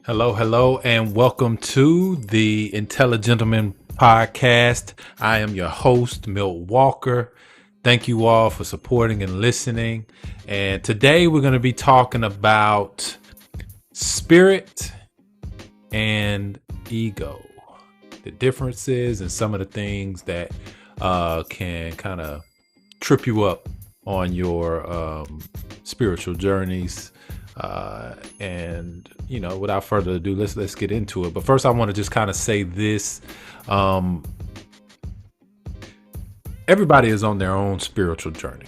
Hello, hello, and welcome to the Intelligentleman podcast. I am your host, Milt Walker. Thank you all for supporting and listening. And today we're going to be talking about spirit and ego, the differences and some of the things that can kind of trip you up on your spiritual journeys. And without further ado, let's get into it. But first, I want to just kind of say this: everybody is on their own spiritual journey.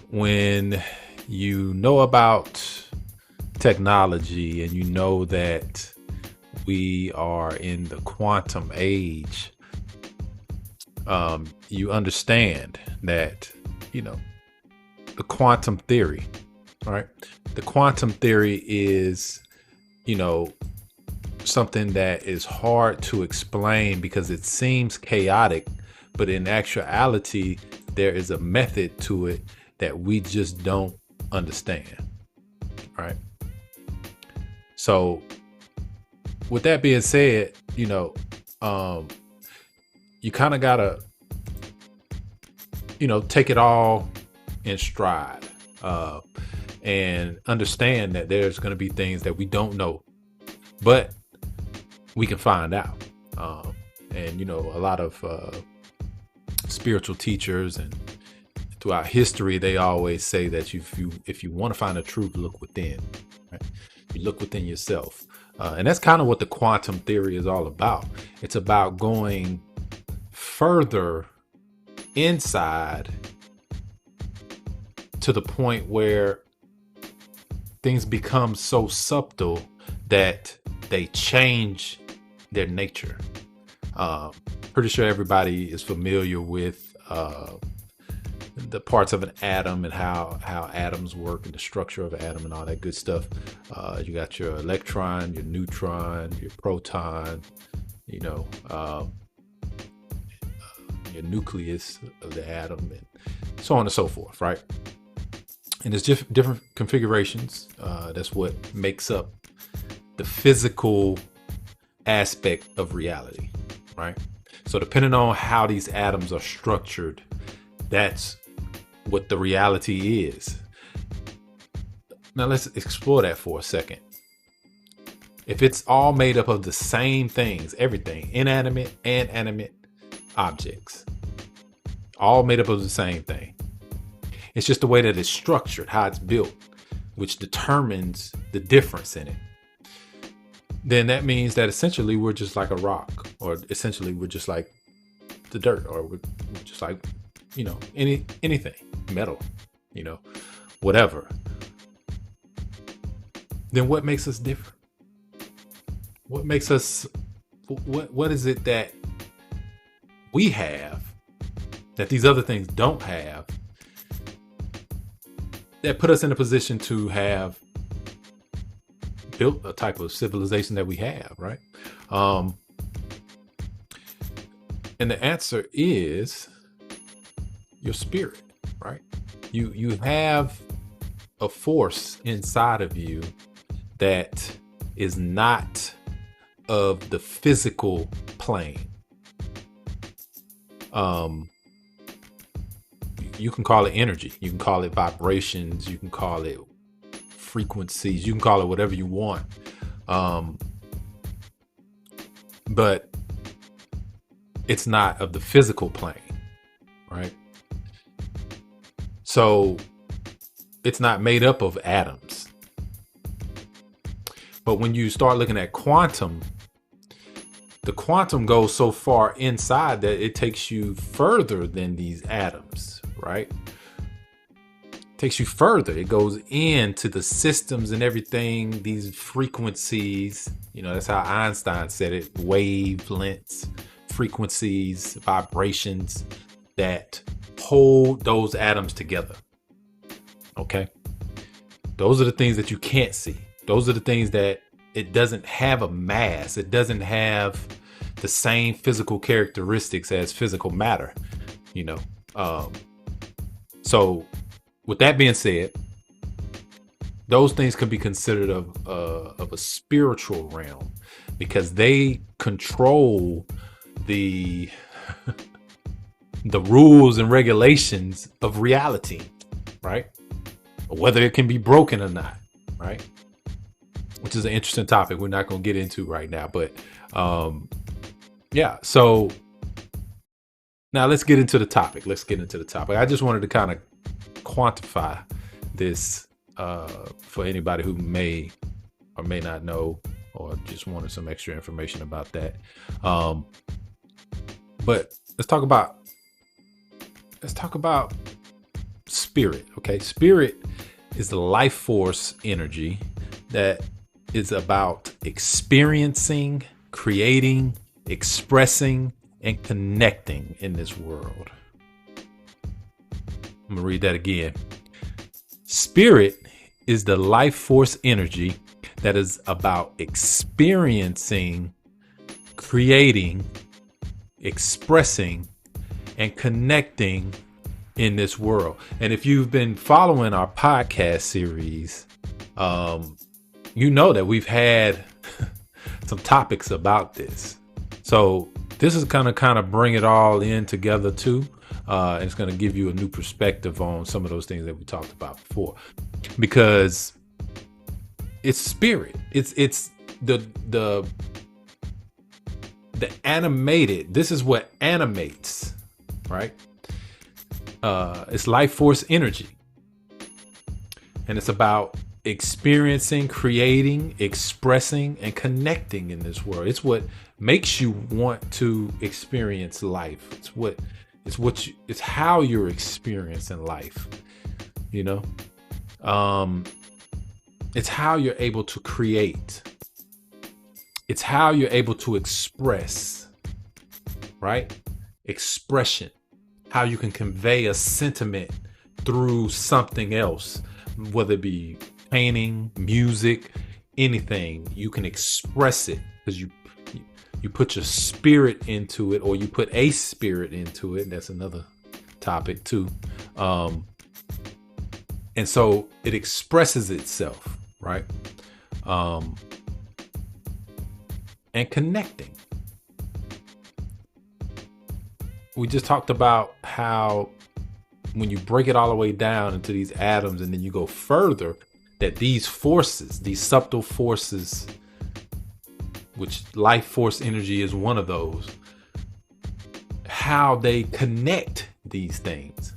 When you know about technology and you know that we are in the quantum age, you understand that the quantum theory. Right. The quantum theory is, something that is hard to explain because it seems chaotic, but in actuality, there is a method to it that we just don't understand. Right. So with that being said, you kind of gotta, take it all in stride. And understand that there's going to be things that we don't know, but we can find out. And a lot of spiritual teachers and throughout history, they always say that if you want to find the truth, look within. Right? You look within yourself, and that's kind of what the quantum theory is all about. It's about going further inside to the point where things become so subtle that they change their nature. Pretty sure everybody is familiar with the parts of an atom and how atoms work and the structure of an atom and all that good stuff. You got your electron, your neutron, your proton, your nucleus of the atom, and so on and so forth, right? And there's different configurations. That's what makes up the physical aspect of reality, right? So depending on how these atoms are structured, that's what the reality is. Now let's explore that for a second. If it's all made up of the same things, everything, inanimate and animate objects, all made up of the same thing, it's just the way that it's structured, how it's built, which determines the difference in it. Then that means that essentially we're just like a rock, or essentially we're just like the dirt, or we're just like, anything, metal, whatever. Then what makes us different? What makes us, what is it that we have that these other things don't have, that put us in a position to have built a type of civilization that we have, right? And the answer is your spirit, right? You have a force inside of you that is not of the physical plane. You can call it energy. You can call it vibrations. You can call it frequencies. You can call it whatever you want. But it's not of the physical plane, right? So it's not made up of atoms. But when you start looking at quantum, the quantum goes so far inside that it takes you further than these atoms, right? It takes you further. It goes into the systems and everything, these frequencies. That's how Einstein said it: wavelengths, frequencies, vibrations that hold those atoms together. Okay? Those are the things that you can't see. Those are the things that it doesn't have a mass. It doesn't have the same physical characteristics as physical matter, So with that being said, those things can be considered of a spiritual realm, because they control the the rules and regulations of reality, right? Whether it can be broken or not, right? Which is an interesting topic we're not going to get into right now, but yeah. So now let's get into the topic. I just wanted to kind of quantify this for anybody who may or may not know, or just wanted some extra information about that. But let's talk about spirit. Okay, spirit is the life force energy that is about experiencing, creating, expressing, and connecting in this world. I'm gonna read that again. Spirit is the life force energy that is about experiencing, creating, expressing, and connecting in this world. And if you've been following our podcast series, you know that we've had some topics about this. So this is gonna kind of bring it all in together too. And it's going to give you a new perspective on some of those things that we talked about before, because it's spirit. It's the animated. This is what animates, right? It's life force energy, and it's about experiencing, creating, expressing, and connecting in this world. It's what makes you want to experience life. It's how you're experiencing life, you know. It's how you're able to create. It's how you're able to express, right? Expression, how you can convey a sentiment through something else, whether it be painting, music, anything. You can express it because you put your spirit into it, or you put a spirit into it. That's another topic too. And so it expresses itself, right? And connecting. We just talked about how when you break it all the way down into these atoms and then you go further, that these forces, these subtle forces, which life force energy is one of those, how they connect these things.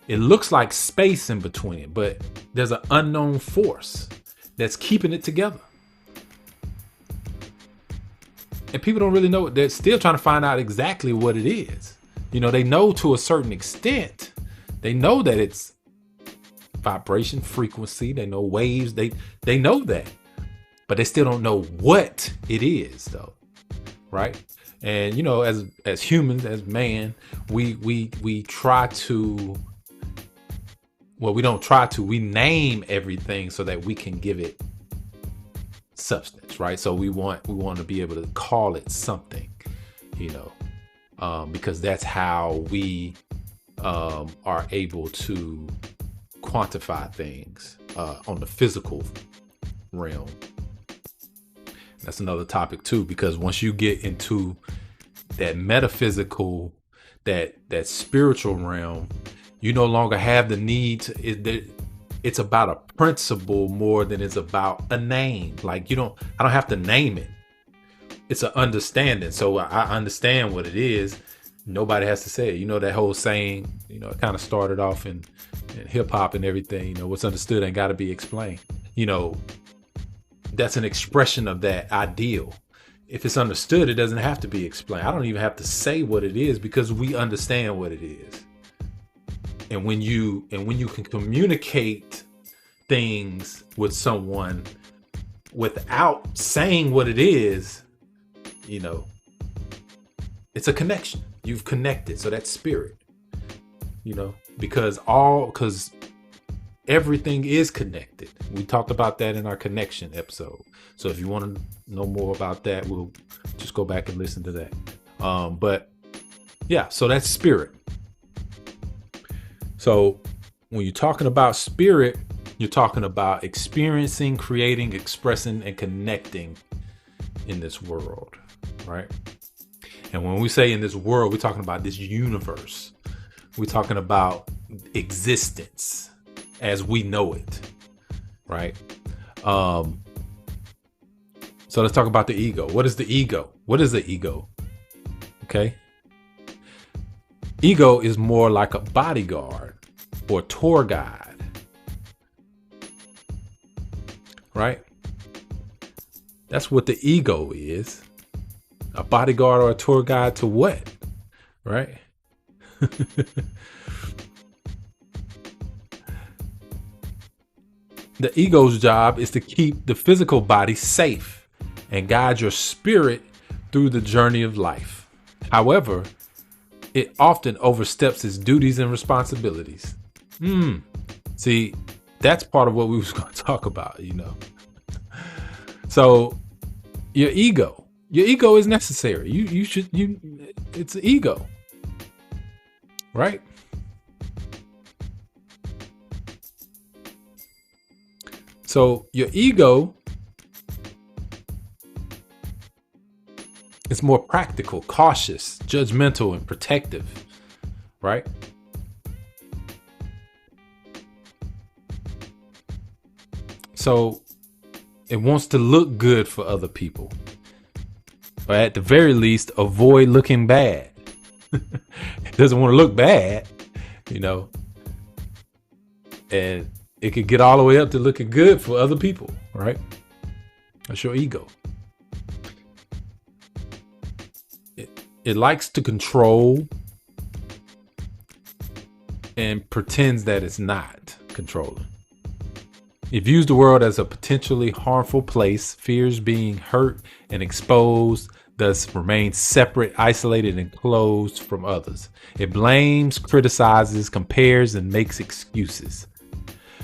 It looks like space in between it, but there's an unknown force that's keeping it together. And people don't really know. They're still trying to find out exactly what it is. You know, they know to a certain extent. They know that it's vibration, frequency. They know waves. They know that. But they still don't know what it is, though, right? And you know, as humans, as man, we try to. Well, we don't try to. We name everything so that we can give it substance, right? So we want to be able to call it something, you know, because that's how we are able to quantify things on the physical realm. That's another topic too, because once you get into that metaphysical, that spiritual realm, you no longer have the need to, it's about a principle more than it's about a name. Like I don't have to name it. It's an understanding. So I understand what it is. Nobody has to say it. You know, that whole saying, you know, it kind of started off in hip hop and everything, you know, what's understood ain't got to be explained. You know, that's an expression of that ideal. If it's understood, it doesn't have to be explained. I don't even have to say what it is because we understand what it is. And when you can communicate things with someone without saying what it is, you know, it's a connection. You've connected. So that's spirit, you know, because everything is connected. We talked about that in our connection episode. So if you want to know more about that, we'll just go back and listen to that. But yeah, so that's spirit. So when you're talking about spirit, You're talking about experiencing, creating, expressing, and connecting in this world, right? And when we say in this world, we're talking about this universe. We're talking about existence as we know it, right? So let's talk about the ego. What is the ego? What is the ego? Okay. Ego is more like a bodyguard or tour guide, right? That's what the ego is. A bodyguard or a tour guide to what? Right? The ego's job is to keep the physical body safe and guide your spirit through the journey of life. However, it often oversteps its duties and responsibilities. See, that's part of what we was going to talk about, you know. So your ego is necessary. It's an ego, right? So your ego is more practical, cautious, judgmental, and protective, right? So it wants to look good for other people, or at the very least, avoid looking bad. It doesn't want to look bad, you know, and it could get all the way up to looking good for other people, right? That's your ego. It likes to control and pretends that it's not controlling. It views the world as a potentially harmful place, fears being hurt and exposed, thus remains separate, isolated, and closed from others. It blames, criticizes, compares, and makes excuses.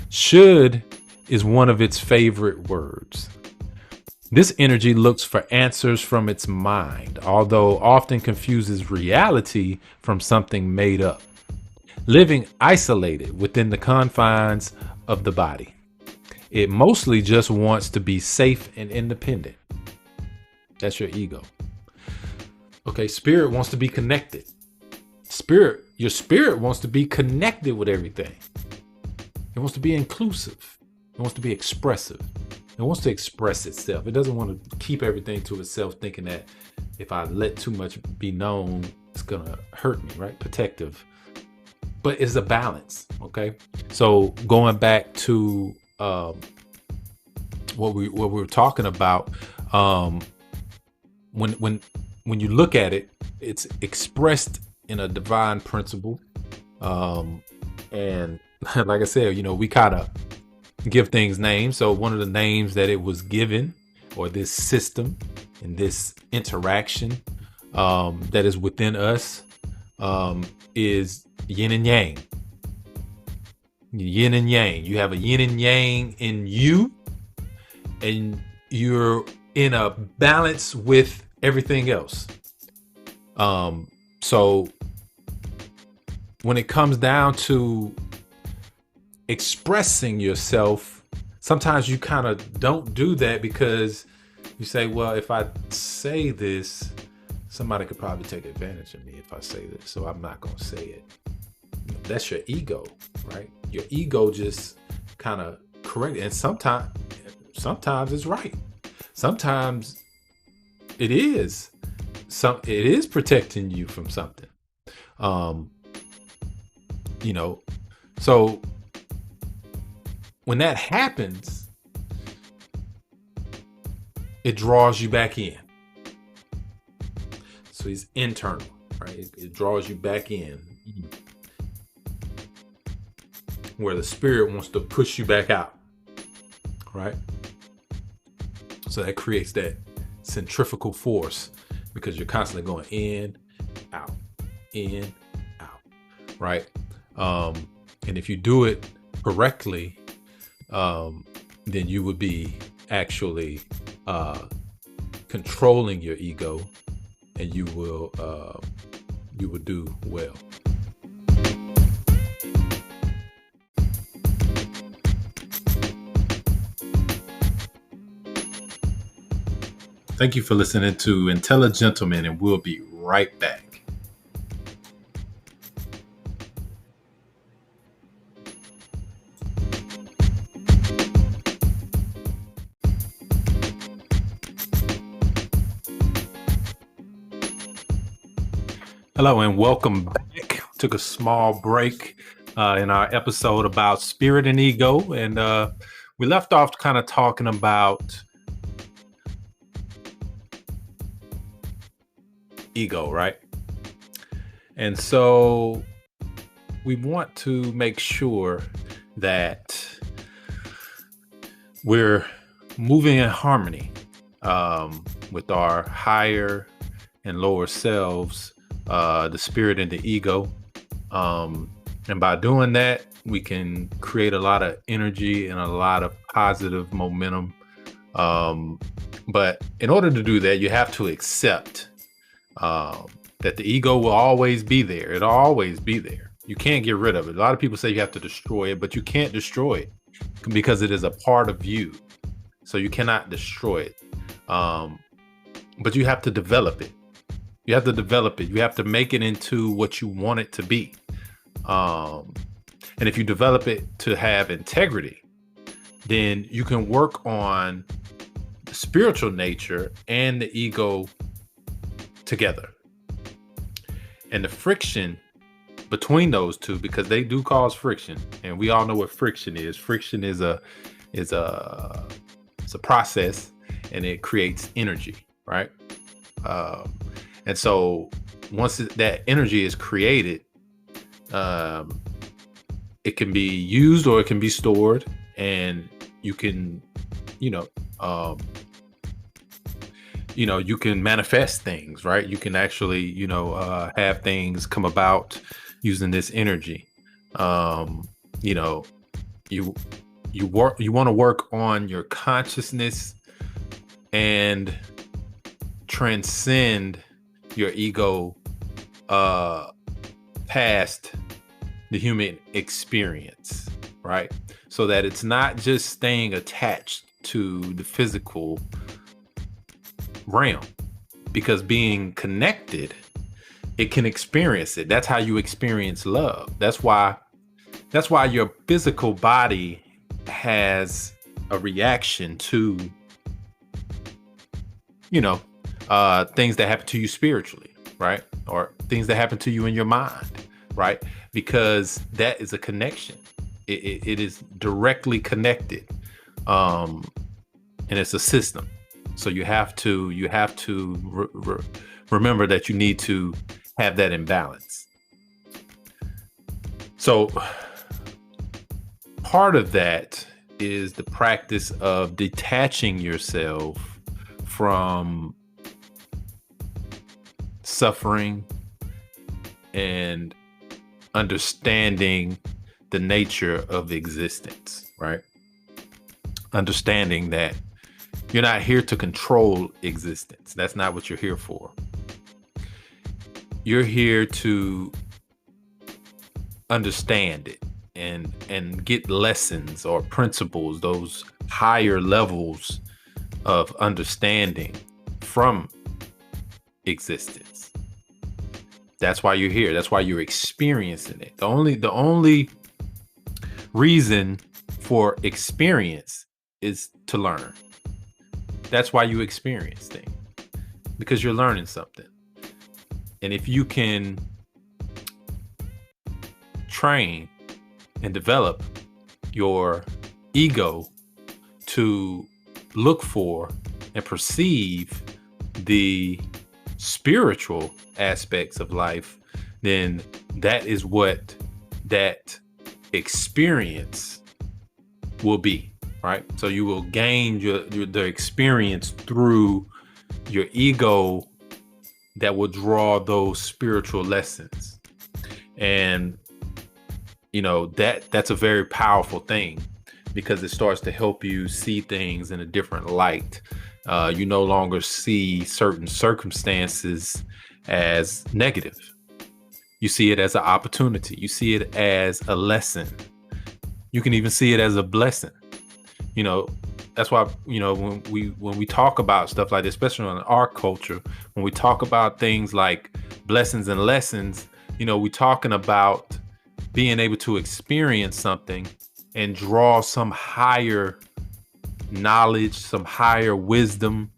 Should is one of its favorite words. This energy looks for answers from its mind, although often confuses reality from something made up. Living isolated within the confines of the body. It mostly just wants to be safe and independent. That's your ego. Okay, spirit wants to be connected. Your spirit wants to be connected with everything. It wants to be inclusive. It wants to be expressive. It wants to express itself. It doesn't want to keep everything to itself, thinking that if I let too much be known, it's going to hurt me, right? Protective. But it's a balance, okay? So going back to what we were talking about, when you look at it, it's expressed in a divine principle. And like I said, you know, we kind of give things names. So one of the names that it was given, or this system and this interaction that is within us, is yin and yang. Yin and yang. You have a yin and yang in you, and you're in a balance with everything else. So when it comes down to expressing yourself, sometimes you kind of don't do that because you say, well, if I say this, somebody could probably take advantage of me if I say this, so I'm not going to say it. That's your ego, right? Your ego just kind of correct. And sometimes it's right. Sometimes it is protecting you from something. You know, so when that happens, it draws you back in. So it's internal, right? It draws you back in, where the spirit wants to push you back out, right? So that creates that centrifugal force because you're constantly going in, out, right? And if you do it correctly, then you would be actually controlling your ego, and you will do well. Thank you for listening to Intelligentlemen, and we'll be right back. Hello and welcome back. Took a small break in our episode about spirit and ego, and we left off kind of talking about ego, right? And so we want to make sure that we're moving in harmony with our higher and lower selves, the spirit and the ego. And by doing that, we can create a lot of energy and a lot of positive momentum. But in order to do that, you have to accept that the ego will always be there. It'll always be there. You can't get rid of it. A lot of people say you have to destroy it, but you can't destroy it because it is a part of you. So you cannot destroy it. But you have to develop it. You have to develop it. You have to make it into what you want it to be. And if you develop it to have integrity, then you can work on the spiritual nature and the ego together. And the friction between those two, because they do cause friction, and we all know what friction is. Friction is a process, and it creates energy, right? And so once that energy is created, it can be used or it can be stored, and you can, you can manifest things, right? You can actually, have things come about using this energy. You want to work on your consciousness and transcend your ego past the human experience, right? So that it's not just staying attached to the physical realm, because being connected, it can experience it. That's how you experience love. That's why your physical body has a reaction to, things that happen to you spiritually, right? Or things that happen to you in your mind, right? Because that is a connection. It is directly connected, and it's a system. So you have to remember that you need to have that in balance. So part of that is the practice of detaching yourself from suffering and understanding the nature of existence, right? Understanding that you're not here to control existence. That's not what you're here for. You're here to understand it and get lessons or principles, those higher levels of understanding from existence. That's why you're here. That's why you're experiencing it. The only reason for experience is to learn. That's why you experience things, because you're learning something. And if you can train and develop your ego to look for and perceive the spiritual aspects of life, then that is what that experience will be, right? So you will gain the experience through your ego that will draw those spiritual lessons. And that's a very powerful thing, because it starts to help you see things in a different light. You no longer see certain circumstances as negative. You see it as an opportunity. You see it as a lesson. You can even see it as a blessing. that's why, you know, when we talk about stuff like this, especially in our culture, when we talk about things like blessings and lessons, you know, we're talking about being able to experience something and draw some higher knowledge, some higher wisdom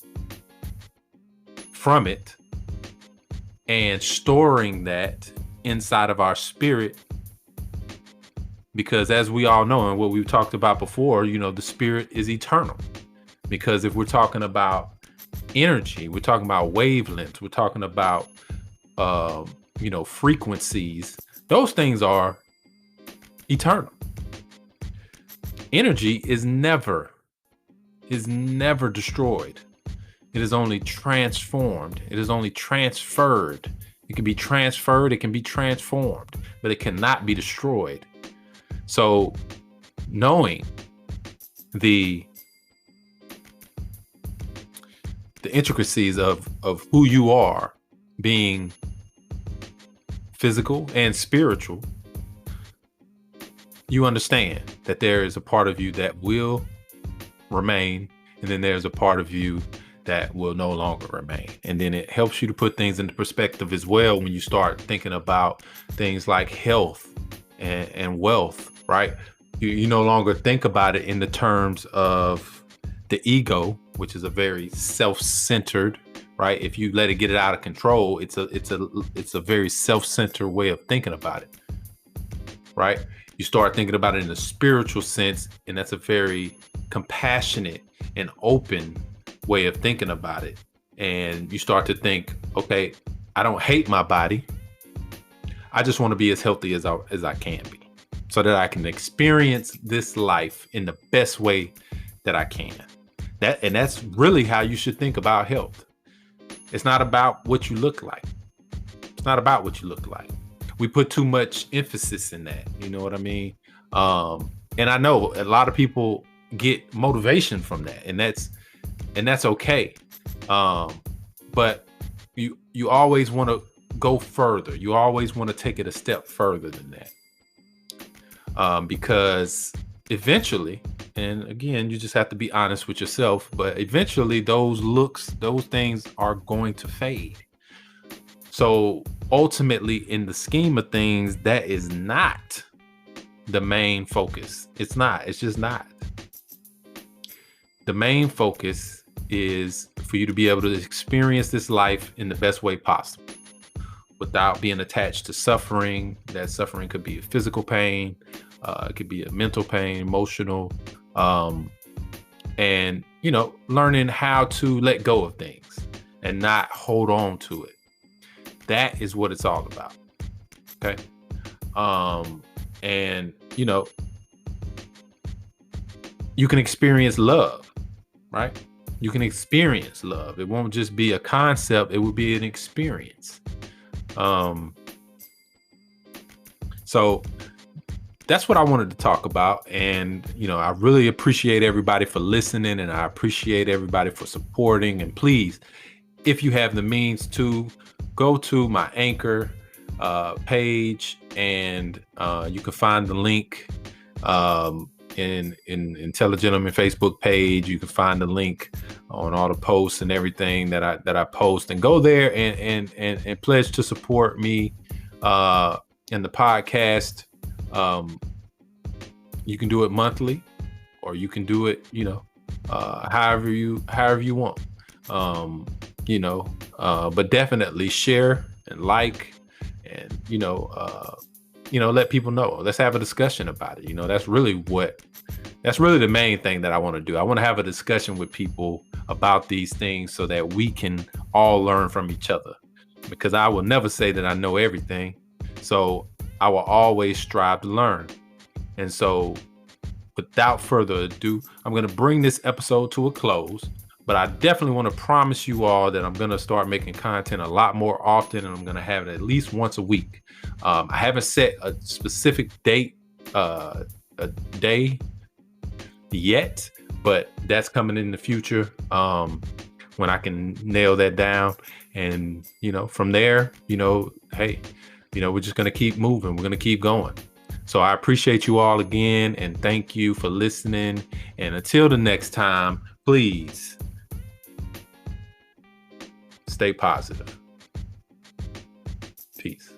from it, and storing that inside of our spirit. Because as we all know, and what we've talked about before, you know, the spirit is eternal. Because if we're talking about energy, we're talking about wavelengths, we're talking about, you know, frequencies, those things are eternal. Energy is never destroyed. It is only transformed. It is only transferred. It can be transferred, it can be transformed, but it cannot be destroyed. So knowing the intricacies of who you are, being physical and spiritual, you understand that there is a part of you that will remain, and then there's a part of you that will no longer remain. And then it helps you to put things into perspective as well when you start thinking about things like health and wealth, right? You no longer think about it in the terms of the ego, which is a very self-centered, right? If you let it get it out of control, it's a very self-centered way of thinking about it, right? You start thinking about it in a spiritual sense, and that's a very compassionate and open way of thinking about it. And you start to think, okay, I don't hate my body. I just want to be as healthy as I can be, so that I can experience this life in the best way that I can. That's really how you should think about health. It's not about what you look like. It's not about what you look like. We put too much emphasis in that. You know what I mean? And I know a lot of people get motivation from that, and that's okay. But you always want to go further. You always want to take it a step further than that. Because eventually, and again, you just have to be honest with yourself, but eventually those things are going to fade. So ultimately, in the scheme of things, that is not the main focus. It's not. It's just not. The main focus is for you to be able to experience this life in the best way possible, without being attached to suffering. That suffering could be a physical pain, it could be a mental pain, emotional, and, you know, learning how to let go of things and not hold on to it. That is what it's all about. Okay. And, you know, you can experience love, right? You can experience love. It won't just be a concept. It will be an experience. So that's what I wanted to talk about. And, you know, I really appreciate everybody for listening, and I appreciate everybody for supporting. And please, if you have the means to, go to my Anchor page, and you can find the link in Intelligentleman Facebook page. You can find the link on all the posts and everything that I post, and go there and pledge to support me in the podcast. You can do it monthly, or you can do it, you know, however you want. You know, but definitely share and like, and, you know, let people know. Let's have a discussion about it. You know, that's really the main thing that I want to do. I want to have a discussion with people about these things, so that we can all learn from each other, because I will never say that I know everything. So I will always strive to learn. And so without further ado, I'm going to bring this episode to a close. But I definitely want to promise you all that I'm going to start making content a lot more often, and I'm going to have it at least once a week. I haven't set a specific date, a day yet, but that's coming in the future, when I can nail that down. And, you know, from there, you know, hey, you know, we're just going to keep moving. We're going to keep going. So I appreciate you all again, and thank you for listening. And until the next time, please stay positive. Peace.